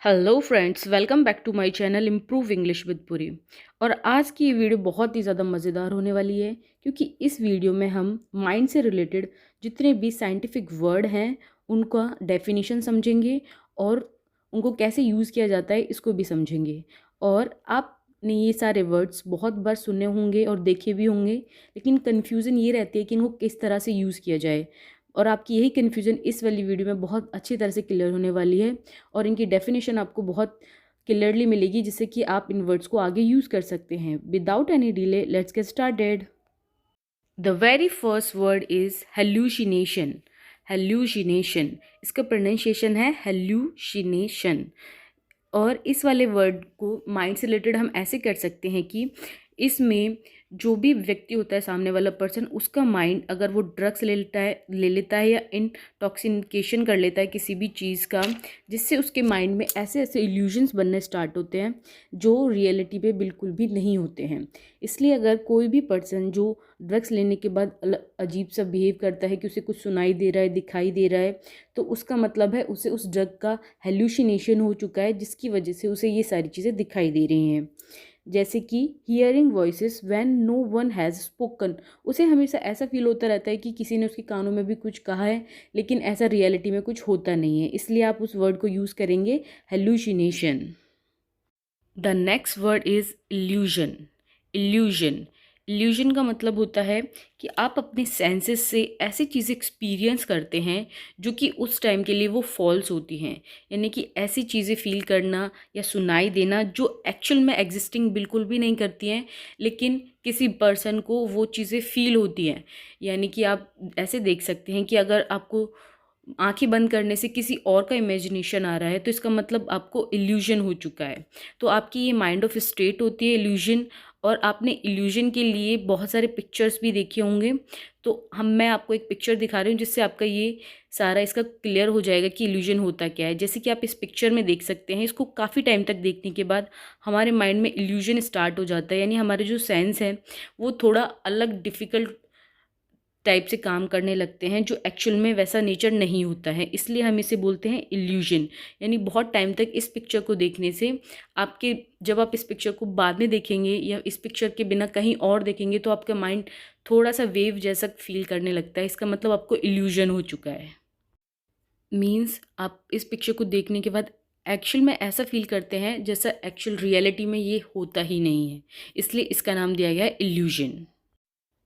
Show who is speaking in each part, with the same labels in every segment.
Speaker 1: Hello friends, welcome back to my channel improve English with Puri. और आज की ये वीडियो बहुत ही ज़्यादा मज़ेदार होने वाली है क्योंकि इस वीडियो में हम माइंड से रिलेटेड जितने भी साइंटिफिक वर्ड हैं उनका डेफिनेशन समझेंगे और उनको कैसे यूज़ किया जाता है इसको भी समझेंगे। और आपने ये सारे वर्ड्स बहुत बार सुने होंगे और देखे भी होंगे, लेकिन कन्फ्यूज़न ये रहती है कि इनको किस तरह से यूज़ किया जाए। और आपकी यही कन्फ्यूज़न इस वाली वीडियो में बहुत अच्छी तरह से क्लियर होने वाली है और इनकी डेफिनेशन आपको बहुत क्लियरली मिलेगी, जिससे कि आप इन वर्ड्स को आगे यूज़ कर सकते हैं। Without any delay let's get started. The very first word is hallucination. Hallucination, इसका प्रोनाउंसिएशन है हेल्यूसिनेशन। और इस वाले वर्ड को माइंड से रिलेटेड हम ऐसे कर सकते हैं कि इसमें जो भी व्यक्ति होता है, सामने वाला पर्सन, उसका माइंड अगर वो ड्रग्स ले लेता है या इंटॉक्सिकेशन कर लेता है किसी भी चीज़ का, जिससे उसके माइंड में ऐसे ऐसे इल्यूजन्स बनने स्टार्ट होते हैं जो रियलिटी पे बिल्कुल भी नहीं होते हैं। इसलिए अगर कोई भी पर्सन जो ड्रग्स लेने के बाद अजीब सा बिहेव करता है कि उसे कुछ सुनाई दे रहा है, दिखाई दे रहा है, तो उसका मतलब है उसे उस ड्रग का हेल्यूसिनेशन हो चुका है, जिसकी वजह से उसे ये सारी चीज़ें दिखाई दे रही हैं। जैसे कि hearing voices when no one has spoken, उसे हमेशा ऐसा फील होता रहता है कि किसी ने उसके कानों में भी कुछ कहा है, लेकिन ऐसा रियलिटी में कुछ होता नहीं है। इसलिए आप उस वर्ड को यूज़ करेंगे hallucination. The next word is illusion. Illusion, illusion का मतलब होता है कि आप अपने सेंसेस से ऐसी चीज़ें एक्सपीरियंस करते हैं जो कि उस टाइम के लिए वो फॉल्स होती हैं। यानी कि ऐसी चीज़ें फील करना या सुनाई देना जो एक्चुअल में एग्जिस्टिंग बिल्कुल भी नहीं करती हैं, लेकिन किसी पर्सन को वो चीज़ें फील होती हैं। यानी कि आप ऐसे देख सकते हैं कि अगर आपको आंखें बंद करने से किसी और का इमेजिनेशन आ रहा है, तो इसका मतलब आपको इल्यूजन हो चुका है। तो आपकी ये माइंड ऑफ स्टेट होती है इल्यूजन। और आपने इल्यूजन के लिए बहुत सारे पिक्चर्स भी देखे होंगे, तो मैं आपको एक पिक्चर दिखा रही हूँ जिससे आपका ये सारा इसका क्लियर हो जाएगा कि इल्यूजन होता क्या है। जैसे कि आप इस पिक्चर में देख सकते हैं, इसको काफ़ी टाइम तक देखने के बाद हमारे माइंड में इल्यूजन स्टार्ट हो जाता है। यानी हमारे जो सेंस है वो थोड़ा अलग डिफ़िकल्ट टाइप से काम करने लगते हैं, जो एक्चुअल में वैसा नेचर नहीं होता है। इसलिए हम इसे बोलते हैं इल्यूजन। यानी बहुत टाइम तक इस पिक्चर को देखने से आपके, जब आप इस पिक्चर को बाद में देखेंगे या इस पिक्चर के बिना कहीं और देखेंगे, तो आपका माइंड थोड़ा सा वेव जैसा फील करने लगता है। इसका मतलब आपको इल्यूजन हो चुका है। मीन्स आप इस पिक्चर को देखने के बाद एक्चुअल में ऐसा फील करते हैं जैसा एक्चुअल रियलिटी में ये होता ही नहीं है। इसलिए इसका नाम दिया गया है illusion.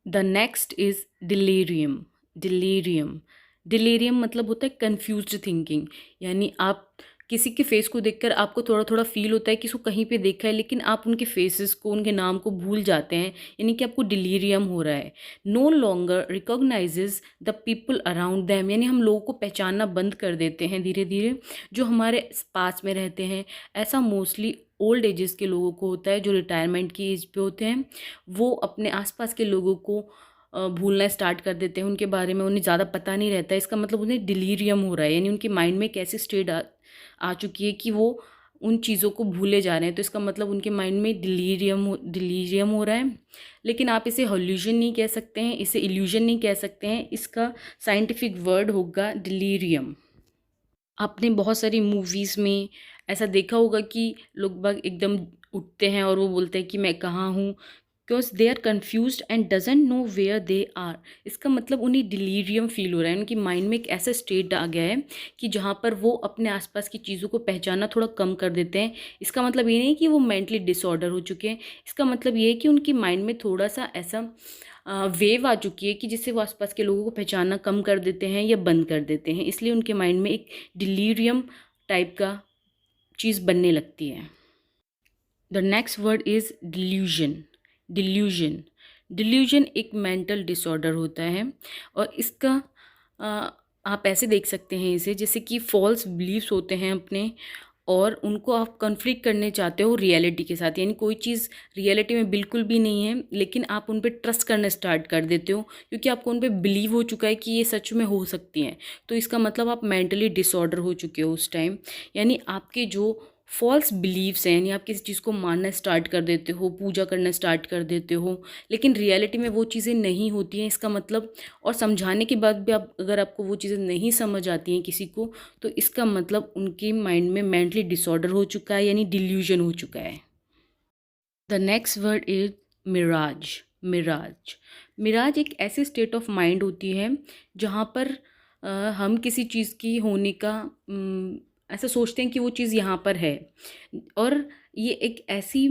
Speaker 1: The next is delirium. Delirium, delirium मतलब होता है कन्फ्यूज्ड थिंकिंग। यानी आप किसी के फेस को देखकर आपको थोड़ा थोड़ा फील होता है कि इसको कहीं पे देखा है, लेकिन आप उनके फेसेस को, उनके नाम को भूल जाते हैं। यानी कि आपको डिलीरियम हो रहा है। No longer recognises the people around them, यानी हम लोगों को पहचानना बंद कर देते हैं धीरे धीरे, जो हमारे पास में रहते हैं। ऐसा मोस्टली ओल्ड एजेस के लोगों को होता है, जो रिटायरमेंट की एज पे होते हैं। वो अपने आसपास के लोगों को भूलना स्टार्ट कर देते हैं, उनके बारे में उन्हें ज़्यादा पता नहीं रहता है। इसका मतलब उन्हें डिलीरियम हो रहा है। यानी उनके माइंड में एक ऐसी स्टेट आ चुकी है कि वो उन चीज़ों को भूले जा रहे हैं। तो इसका मतलब उनके माइंड में डिलीरियम हो रहा है। लेकिन आप इसे हॉल्यूजन नहीं कह सकते हैं, इसे इल्यूजन नहीं कह सकते हैं। इसका साइंटिफिक वर्ड होगा डिलीरियम। आपने बहुत सारी मूवीज़ में ऐसा देखा होगा कि लोग बाग एकदम उठते हैं और वो बोलते हैं कि मैं कहाँ हूँ, because they are confuse and doesn't know where they are. इसका मतलब उन्हें डिलीरियम फील हो रहा है। उनकी माइंड में एक ऐसा स्टेट आ गया है कि जहाँ पर वो अपने आसपास की चीज़ों को पहचानना थोड़ा कम कर देते हैं। इसका मतलब ये नहीं कि वो मेंटली डिसऑर्डर हो चुके हैं। इसका मतलब ये है कि उनकी माइंड में थोड़ा सा ऐसा वेव आ चुकी है कि जिससे वो आसपास के लोगों को पहचानना कम कर देते हैं या बंद कर देते हैं। इसलिए उनके माइंड में एक डिलीरियम टाइप का चीज़ बनने लगती है। The next word is delusion. Delusion, delusion एक मेंटल डिसऑर्डर होता है। और इसका आप ऐसे देख सकते हैं इसे, जैसे कि फॉल्स बिलीव्स होते हैं अपने, और उनको आप कन्फ्लिक्ट करने चाहते हो रियलिटी के साथ। यानी कोई चीज़ रियलिटी में बिल्कुल भी नहीं है, लेकिन आप उन पर ट्रस्ट करना स्टार्ट कर देते हो क्योंकि आपको उन पर बिलीव हो चुका है कि ये सच में हो सकती हैं। तो इसका मतलब आप मेंटली डिसऑर्डर हो चुके हो उस टाइम। यानी आपके जो फॉल्स बिलीव्स हैं, यानी आप किसी चीज़ को मानना स्टार्ट कर देते हो, पूजा करना स्टार्ट कर देते हो, लेकिन रियलिटी में वो चीज़ें नहीं होती हैं। इसका मतलब, और समझाने के बाद भी आप अगर आपको वो चीज़ें नहीं समझ आती हैं किसी को, तो इसका मतलब उनके माइंड में मेंटली डिसऑर्डर हो चुका है, यानी डिल्यूजन हो चुका है। The next word is mirage. Mirage mirage एक ऐसी स्टेट ऑफ माइंड होती है जहाँ पर हम किसी चीज़ की होने का ऐसा सोचते हैं कि वो चीज़ यहाँ पर है, और ये एक ऐसी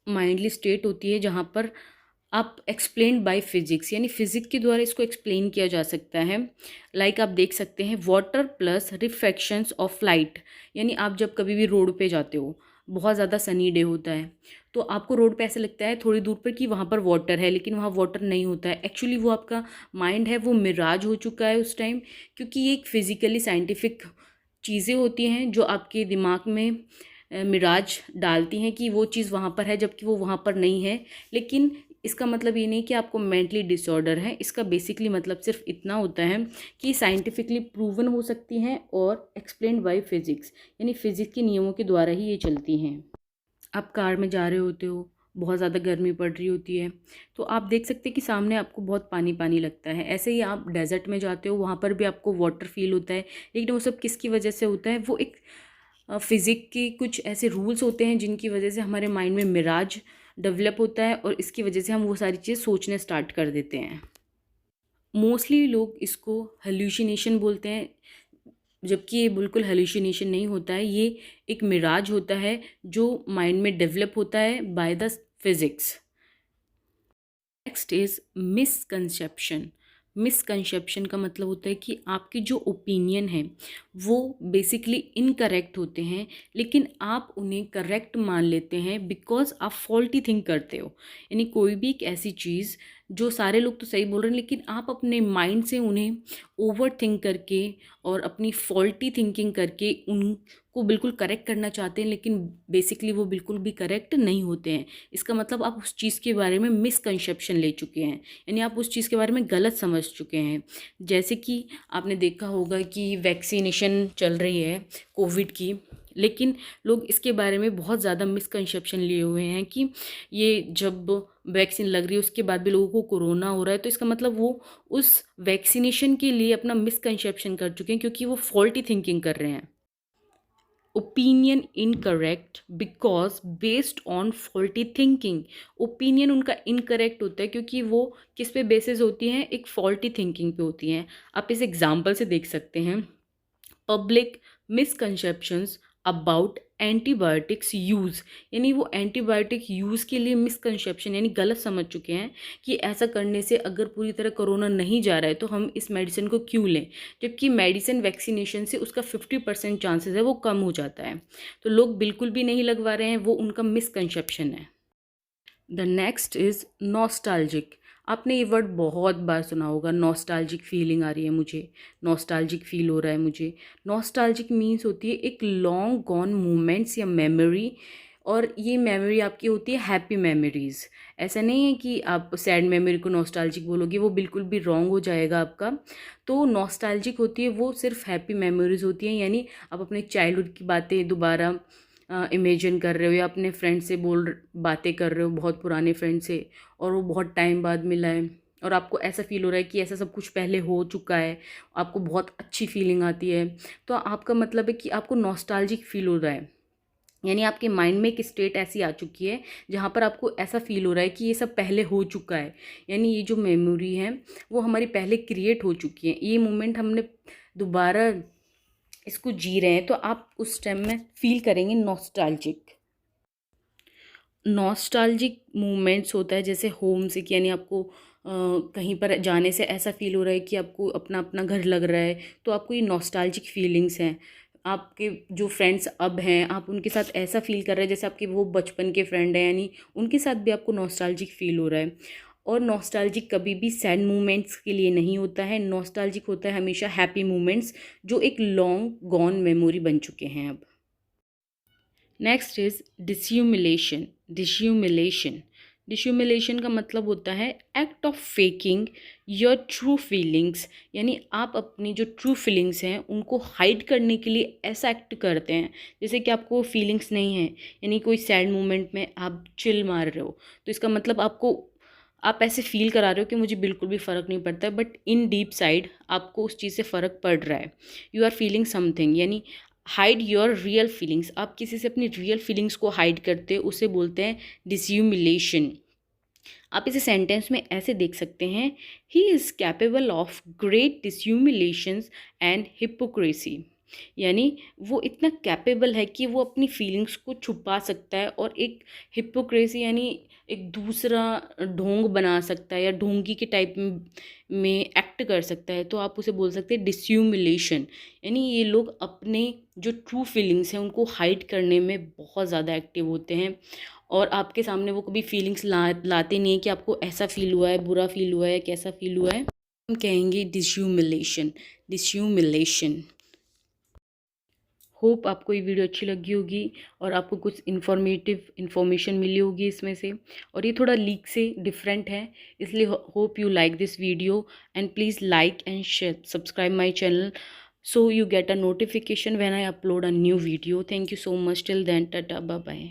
Speaker 1: माइंडली स्टेट होती है जहाँ पर आप एक्सप्लेन्ड बाय फिजिक्स, यानी फिजिक्स के द्वारा इसको एक्सप्लेन किया जा सकता है। लाइक आप देख सकते हैं वाटर प्लस रिफ्रैक्शंस ऑफ लाइट, यानी आप जब कभी भी रोड पे जाते हो, बहुत ज़्यादा सनी डे होता है, तो आपको रोड पे ऐसे लगता है थोड़ी दूर पर कि वहाँ पर वाटर है, लेकिन वहाँ वाटर नहीं होता है। एक्चुअली वो आपका माइंड है, वो मिराज हो चुका है उस टाइम, क्योंकि ये एक फिज़िकली साइंटिफिक चीज़ें होती हैं जो आपके दिमाग में मिराज डालती हैं कि वो चीज़ वहाँ पर है, जबकि वो वहाँ पर नहीं है। लेकिन इसका मतलब ये नहीं कि आपको मेंटली डिसऑर्डर है। इसका बेसिकली मतलब सिर्फ इतना होता है कि साइंटिफिकली प्रूवन हो सकती हैं और एक्सप्लेन्ड बाय फिजिक्स, यानी फिजिक्स के नियमों के द्वारा ही ये चलती हैं। आप कार में जा रहे होते हो, बहुत ज़्यादा गर्मी पड़ रही होती है, तो आप देख सकते हैं कि सामने आपको बहुत पानी पानी लगता है। ऐसे ही आप डेजर्ट में जाते हो, वहाँ पर भी आपको वाटर फील होता है, लेकिन वो सब किसकी वजह से होता है? वो एक फिज़िक्स के कुछ ऐसे रूल्स होते हैं जिनकी वजह से हमारे माइंड में मिराज डेवलप होता है, और इसकी वजह से हम वो सारी चीज़ सोचने स्टार्ट कर देते हैं। मोस्टली लोग इसको हेल्यूसिनेशन बोलते हैं, जबकि ये बिल्कुल हेल्यूसिनेशन नहीं होता है। ये एक मिराज होता है जो माइंड में डेवलप होता है by the physics. Next is misconception. Misconception का मतलब होता है कि आपके जो ओपिनियन है वो बेसिकली इनकरेक्ट होते हैं, लेकिन आप उन्हें करेक्ट मान लेते हैं बिकॉज आप फॉल्टी थिंक करते हो। यानी कोई भी एक ऐसी चीज़ जो सारे लोग तो सही बोल रहे हैं, लेकिन आप अपने माइंड से उन्हें ओवर थिंक करके और अपनी फॉल्टी थिंकिंग करके उनको बिल्कुल करेक्ट करना चाहते हैं, लेकिन बेसिकली वो बिल्कुल भी करेक्ट नहीं होते हैं। इसका मतलब आप उस चीज़ के बारे में मिसकंसेप्शन ले चुके हैं, यानी आप उस चीज़ के बारे में गलत समझ चुके हैं। जैसे कि आपने देखा होगा कि वैक्सीनेशन चल रही है कोविड की, लेकिन लोग इसके बारे में बहुत ज़्यादा मिसकंसेप्शन लिए हुए हैं कि ये जब वैक्सीन लग रही है उसके बाद भी लोगों को कोरोना हो रहा है, तो इसका मतलब वो उस वैक्सीनेशन के लिए अपना मिसकंसेप्शन कर चुके हैं, क्योंकि वो फॉल्टी थिंकिंग कर रहे हैं। Opinion incorrect because based on faulty thinking. Opinion उनका इनकरेक्ट होता है क्योंकि वो किस पे बेसिस होती हैं? एक फॉल्टी थिंकिंग पे होती हैं। आप इस एग्जांपल से देख सकते हैं, public misconceptions about antibiotics use, यानी वो एंटीबायोटिक यूज़ के लिए मिसकंसेप्शन यानी गलत समझ चुके हैं कि ऐसा करने से अगर पूरी तरह कोरोना नहीं जा रहा है तो हम इस मेडिसिन को क्यों लें, जबकि मेडिसिन वैक्सीनेशन से उसका 50% चांसेस है वो कम हो जाता है। तो लोग बिल्कुल भी नहीं लगवा रहे हैं, वो उनका मिसकंसेप्शन है। The next is nostalgic. आपने ये वर्ड बहुत बार सुना होगा, नॉस्टैल्जिक फीलिंग आ रही है मुझे, नॉस्टैल्जिक फील हो रहा है मुझे। नॉस्टैल्जिक मीन्स होती है एक लॉन्ग गॉन मोमेंट्स या मेमोरी, और ये मेमोरी आपकी होती है हैप्पी मेमोरीज़। ऐसा नहीं है कि आप सैड मेमोरी को नॉस्टैल्जिक बोलोगे, वो बिल्कुल भी रॉन्ग हो जाएगा आपका। तो नॉस्टैल्जिक होती है वो सिर्फ हैप्पी मेमोरीज़ होती हैं, यानी आप अपने चाइल्डहुड की बातें दोबारा इमेजिन कर रहे हो, या अपने फ्रेंड से बातें कर रहे हो, बहुत पुराने फ्रेंड से, और वो बहुत टाइम बाद मिला है, और आपको ऐसा फील हो रहा है कि ऐसा सब कुछ पहले हो चुका है, आपको बहुत अच्छी फीलिंग आती है। तो आपका मतलब है कि आपको नॉस्टैल्जिक फील हो रहा है, यानी आपके माइंड में एक स्टेट ऐसी आ चुकी है जहाँ पर आपको ऐसा फील हो रहा है कि ये सब पहले हो चुका है, यानी ये जो मेमोरी है वो हमारी पहले क्रिएट हो चुकी है, ये मोमेंट हमने दोबारा इसको जी रहे हैं, तो आप उस टाइम में फील करेंगे नॉस्टैल्जिक। नॉस्टैल्जिक मूवमेंट्स होता है जैसे होम सिक, यानी आपको कहीं पर जाने से ऐसा फील हो रहा है कि आपको अपना अपना घर लग रहा है, तो आपको ये नॉस्टैल्जिक फीलिंग्स हैं। आपके जो फ्रेंड्स अब हैं, आप उनके साथ ऐसा फील कर रहे हैं जैसे आपके वो बचपन के फ्रेंड हैं, यानी उनके साथ भी आपको नॉस्टैल्जिक फील हो रहा है। और नॉस्टैल्जिक कभी भी सैड मोमेंट्स के लिए नहीं होता है, नॉस्टैल्जिक होता है हमेशा हैप्पी मोमेंट्स जो एक लॉन्ग गॉन मेमोरी बन चुके हैं अब। Next is डिस्यूमिलेशन। डिस्यूमिलेशन डिस्यूमिलेशन का मतलब होता है act of faking your true feelings, यानी आप अपनी जो ट्रू फीलिंग्स हैं उनको हाइड करने के लिए ऐसा एक्ट करते हैं जैसे कि आपको फीलिंग्स नहीं है। यानी कोई सैड मोमेंट में आप चिल मार रहे हो तो इसका मतलब आप ऐसे फील करा रहे हो कि मुझे बिल्कुल भी फ़र्क नहीं पड़ता है, बट इन डीप साइड आपको उस चीज़ से फ़र्क पड़ रहा है। यू आर फीलिंग समथिंग, यानी हाइड योर रियल फीलिंग्स। आप किसी से अपनी रियल फीलिंग्स को हाइड करते हो, उसे बोलते हैं डिस्यूमिलेशन। आप इसे सेंटेंस में ऐसे देख सकते हैं, he is capable of great dissimulations and hypocrisy, यानी वो इतना कैपेबल है कि वो अपनी फीलिंग्स को छुपा सकता है और एक हिपोक्रेसी यानी एक दूसरा ढोंग बना सकता है या ढोंगी के टाइप में एक्ट कर सकता है। तो आप उसे बोल सकते हैं डिस्यूमिलेशन, यानी ये लोग अपने जो ट्रू फीलिंग्स हैं उनको हाइड करने में बहुत ज़्यादा एक्टिव होते हैं और आपके सामने वो कभी फीलिंग्स लाते नहीं है कि आपको ऐसा फील हुआ है, बुरा फील हुआ है, कैसा फील हुआ है। हम कहेंगे डिस्यूमिलेशन, डिस्यूमिलेशन। होप आपको ये वीडियो अच्छी लगी होगी और आपको कुछ इन्फॉर्मेशन मिली होगी इसमें से, और ये थोड़ा लीक से डिफरेंट है, इसलिए hope you like this video and please like and share subscribe my channel so you get a notification when I upload a new video. Thank you so much. Till then, tata, bye bye.